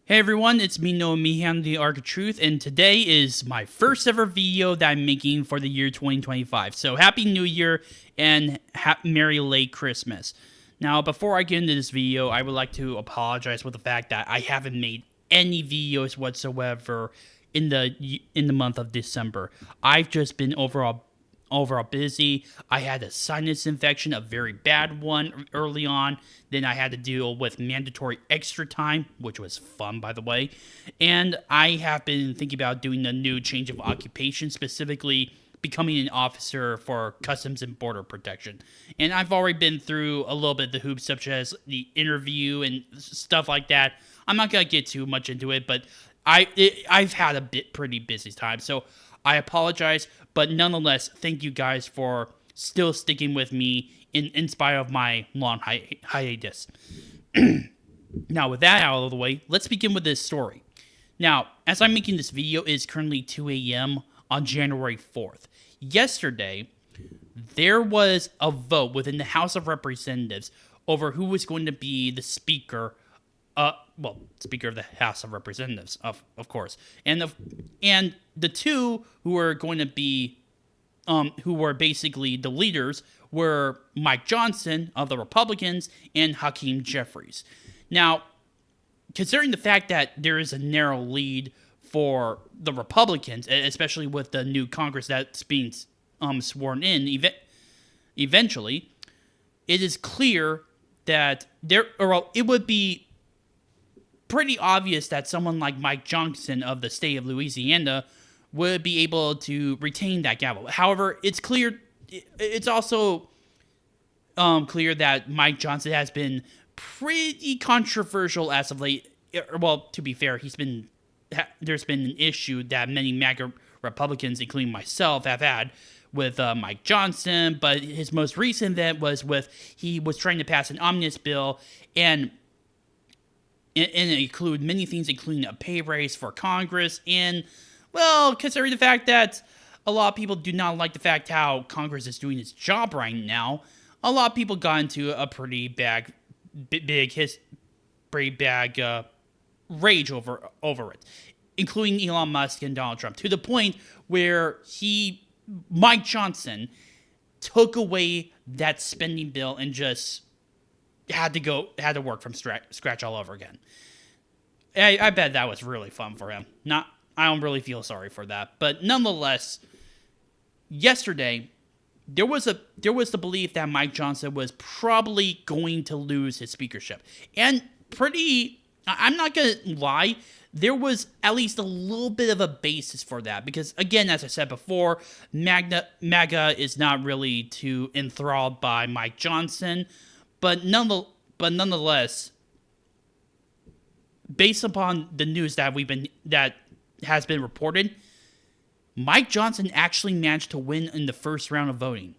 Hey everyone, it's me Noah Meehan, the Arc of Truth, and today is my first ever video that I'm making for the year 2025. So happy New Year and Merry late Christmas. Now, before I get into this video, I would like to apologize for the fact that I haven't made any videos whatsoever in the month of December. I've just been overall busy. I had a sinus infection, a very bad one early on. Then I had to deal with mandatory extra time, which was fun, by the way. And I have been thinking about doing a new change of occupation, specifically becoming an officer for Customs and Border Protection. And I've already been through a little bit of the hoops, such as the interview and stuff like that. I'm not going to get too much into it, but I've had a pretty busy time. So I apologize, but nonetheless, thank you guys for still sticking with me in spite of my long hiatus. Now, with that out of the way, let's begin with this story. Now, as I'm making this video, it is currently 2 a.m. on January 4th. Yesterday, there was a vote within the House of Representatives over who was going to be the Speaker Speaker of the House of Representatives, of course, and the two who were going to be, who were basically the leaders, were Mike Johnson of the Republicans and Hakeem Jeffries. Now, considering the fact that there is a narrow lead for the Republicans, especially with the new Congress that's being sworn in eventually, it is clear that it would be pretty obvious that someone like Mike Johnson of the state of Louisiana would be able to retain that gavel. However, it's also clear that Mike Johnson has been pretty controversial as of late. Well, to be fair, there's been an issue that many MAGA Republicans, including myself, have had with Mike Johnson, but his most recent event was he was trying to pass an omnibus bill and it include many things, including a pay raise for Congress, and, well, considering the fact that a lot of people do not like the fact how Congress is doing its job right now, a lot of people got into a pretty bad rage over it, including Elon Musk and Donald Trump, to the point where Mike Johnson, took away that spending bill and just had to work from scratch all over again. I bet that was really fun for him. I don't really feel sorry for that, but nonetheless, yesterday there was the belief that Mike Johnson was probably going to lose his speakership, and I'm not gonna lie, there was at least a little bit of a basis for that, because again, as I said before, MAGA is not really too enthralled by Mike Johnson. But nonetheless, based upon the news that has been reported, Mike Johnson actually managed to win in the first round of voting,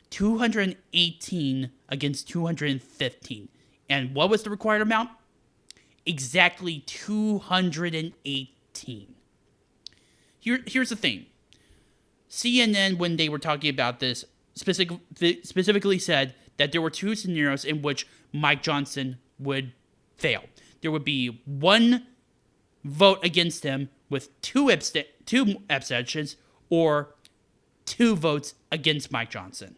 218 against 215. And what was the required amount? Exactly 218. Here's the thing. CNN, when they were talking about this, specifically said that there were two scenarios in which Mike Johnson would fail. There would be one vote against him with two abstentions, or two votes against Mike Johnson.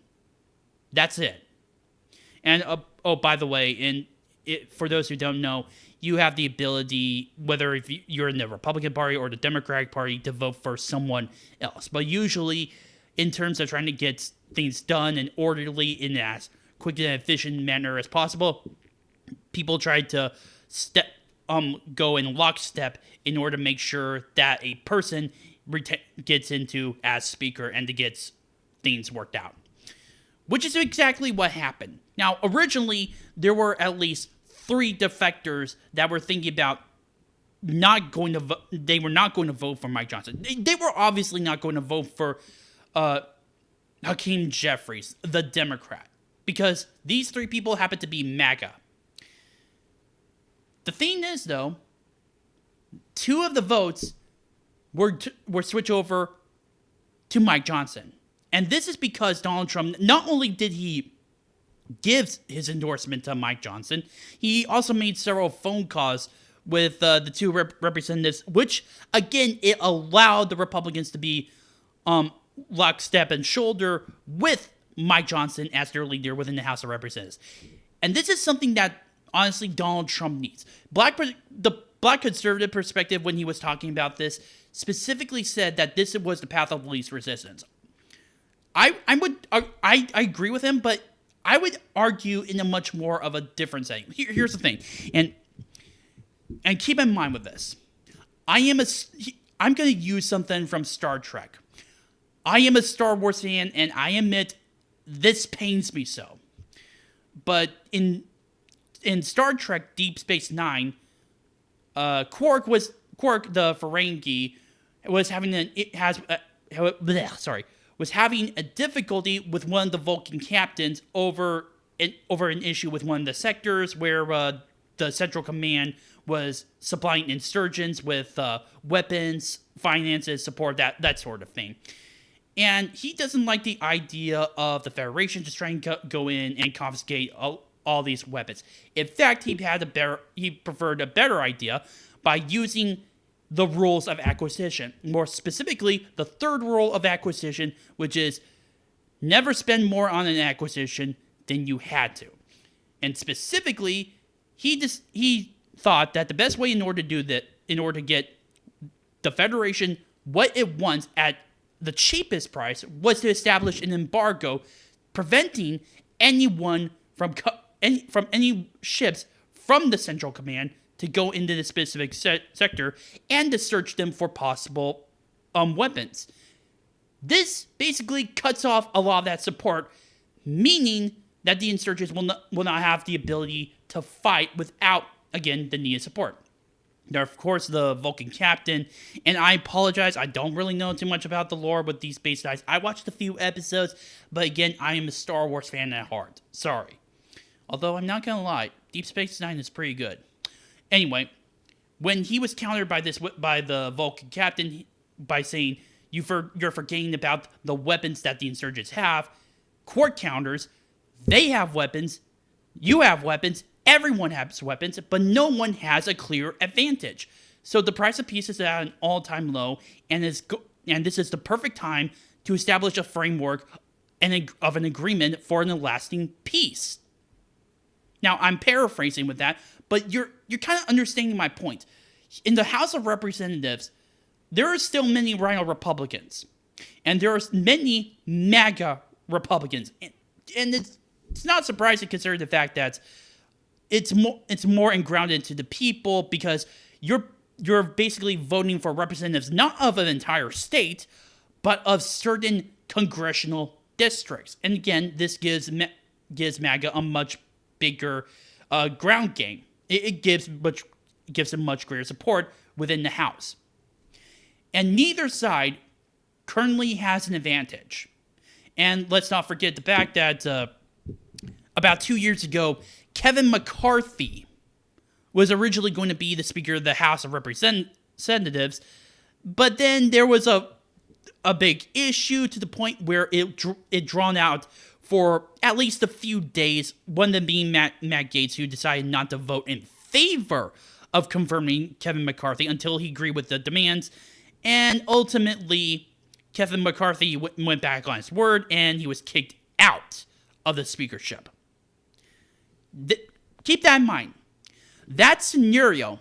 That's it. And by the way, for those who don't know, you have the ability, whether if you're in the Republican Party or the Democratic Party, to vote for someone else. But usually, in terms of trying to get things done and orderly in as quick and efficient manner as possible, people try to go in lockstep in order to make sure that a person gets into as speaker and to get things worked out, which is exactly what happened. Now, originally, there were at least 3 defectors that were thinking about they were not going to vote for Mike Johnson. They were obviously not going to vote for Hakeem Jeffries, the Democrat, because these 3 people happen to be MAGA. The thing is, though, 2 of the votes were switched over to Mike Johnson. And this is because Donald Trump, not only did he give his endorsement to Mike Johnson, he also made several phone calls with the two representatives, which again it allowed the Republicans to be lockstep and shoulder with Mike Johnson as their leader within the House of Representatives. And this is something that honestly Donald Trump needs. The black conservative perspective, when he was talking about this, specifically said that this was the path of least resistance. I agree with him, but I would argue in a much more of a different setting. Here's the thing, and keep in mind with this, I'm going to use something from Star Trek. I am a Star Wars fan, and I admit this pains me so. But in Star Trek Deep Space Nine, Quark the Ferengi was having was having a difficulty with one of the Vulcan captains over an issue with one of the sectors where the Central Command was supplying insurgents with weapons, finances, support, that sort of thing. And he doesn't like the idea of the Federation just trying to go in and confiscate all these weapons. In fact, he preferred a better idea by using the rules of acquisition. More specifically, the third rule of acquisition, which is never spend more on an acquisition than you had to. And specifically, he thought that the best way in order to do that, in order to get the Federation what it wants at the cheapest price, was to establish an embargo preventing anyone from any ships from the Central Command to go into the specific sector and to search them for possible weapons. This basically cuts off a lot of that support, meaning that the insurgents will not have the ability to fight without, again, the needed support. Now, of course, the Vulcan captain, and I apologize, I don't really know too much about the lore with these Space Knights. I watched a few episodes, but again, I am a Star Wars fan at heart. Sorry. Although, I'm not gonna lie, Deep Space Nine is pretty good. Anyway, when he was countered by the Vulcan captain by saying, you're forgetting about the weapons that the insurgents have, Quark counters, they have weapons, you have weapons, everyone has weapons, but no one has a clear advantage. So the price of peace is at an all-time low, and this is the perfect time to establish a framework of an agreement for a lasting peace. Now, I'm paraphrasing with that, but you're kind of understanding my point. In the House of Representatives, there are still many Rhino Republicans, and there are many MAGA Republicans, and it's not surprising considering the fact that it's more engrounded to the people, because you're basically voting for representatives not of an entire state, but of certain congressional districts. And again, this gives MAGA a much bigger ground game. It gives them much greater support within the House. And neither side currently has an advantage. And let's not forget the fact that about 2 years ago, Kevin McCarthy was originally going to be the Speaker of the House of Representatives, but then there was a big issue to the point where it drawn out for at least a few days, one of them being Matt Gaetz, who decided not to vote in favor of confirming Kevin McCarthy until he agreed with the demands, and ultimately Kevin McCarthy went back on his word, and he was kicked out of the speakership. Keep that in mind. That scenario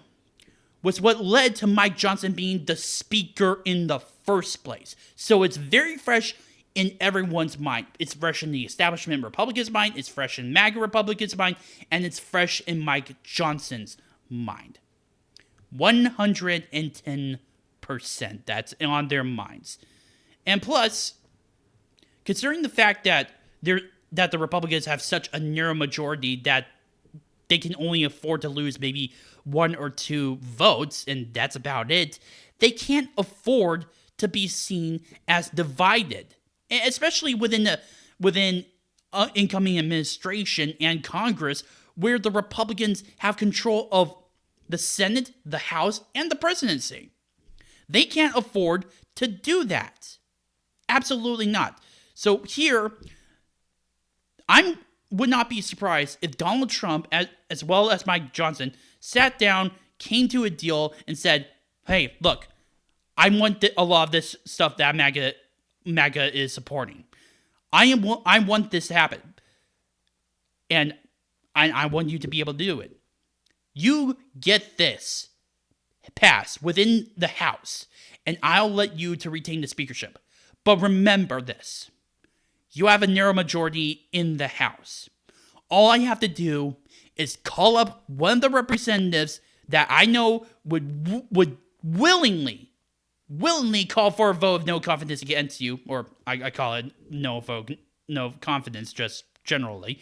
was what led to Mike Johnson being the speaker in the first place. So it's very fresh in everyone's mind. It's fresh in the establishment Republicans' mind, it's fresh in MAGA Republicans' mind, and it's fresh in Mike Johnson's mind. 110%. That's on their minds. And plus, considering the fact that the Republicans have such a narrow majority that they can only afford to lose maybe 1 or 2 votes, and that's about it, they can't afford to be seen as divided, especially within incoming administration and Congress, where the Republicans have control of the Senate, the House, and the presidency. They can't afford to do that. Absolutely not. So here, would not be surprised if Donald Trump, as well as Mike Johnson, sat down, came to a deal and said, hey, look, I want a lot of this stuff that MAGA is supporting. I want this to happen. And I want you to be able to do it. You get this passed within the House, and I'll let you to retain the speakership. But remember this. You have a narrow majority in the House. All I have to do is call up one of the representatives that I know would willingly call for a vote of no confidence against you, or I call it no confidence, just generally.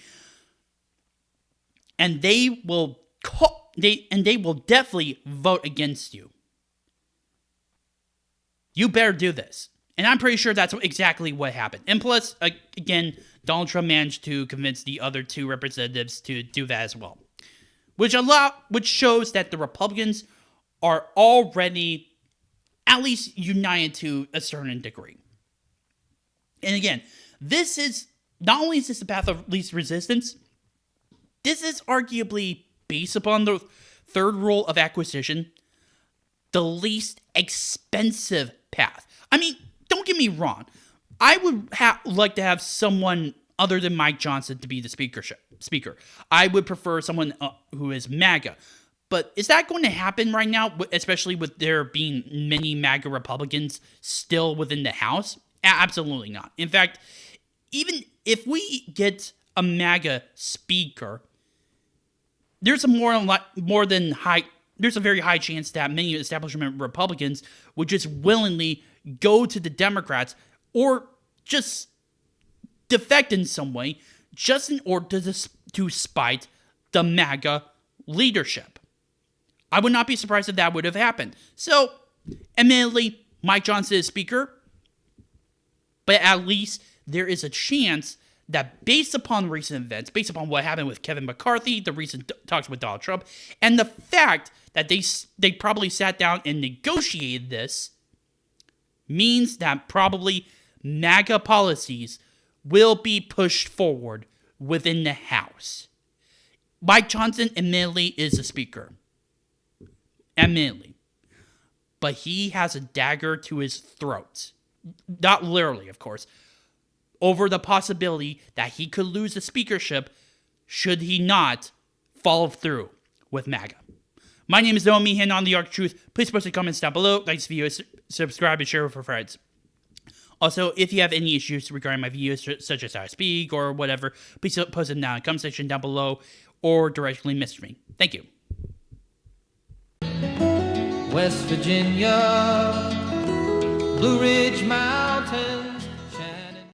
And they will definitely vote against you. You better do this. And I'm pretty sure that's exactly what happened. And plus, again, Donald Trump managed to convince the other two representatives to do that as well. Which shows that the Republicans are already at least united to a certain degree. And again, this is, not only is this the path of least resistance, this is arguably, based upon the third rule of acquisition, the least expensive path. I mean, don't get me wrong. I would like to have someone other than Mike Johnson to be the speaker. I would prefer someone who is MAGA. But is that going to happen right now, especially with there being many MAGA Republicans still within the House? Absolutely not. In fact, even if we get a MAGA speaker, there's a there's a very high chance that many establishment Republicans would just willingly go to the Democrats or just defect in some way just in order to spite the MAGA leadership. I would not be surprised if that would have happened. So, admittedly, Mike Johnson is speaker, but at least there is a chance that based upon recent events, based upon what happened with Kevin McCarthy, the recent talks with Donald Trump, and the fact that they probably sat down and negotiated this, means that probably MAGA policies will be pushed forward within the House. Mike Johnson, admittedly, is the speaker. Admittedly. But he has a dagger to his throat. Not literally, of course. Over the possibility that he could lose the speakership should he not follow through with MAGA. My name is Noah Meehan on The Arc of Truth. Please post your comments down below, like this video, subscribe, and share with your friends. Also, if you have any issues regarding my videos, such as how I speak or whatever, please post them down in the comment section down below or directly message me. Thank you. West Virginia, Blue Ridge Mountain.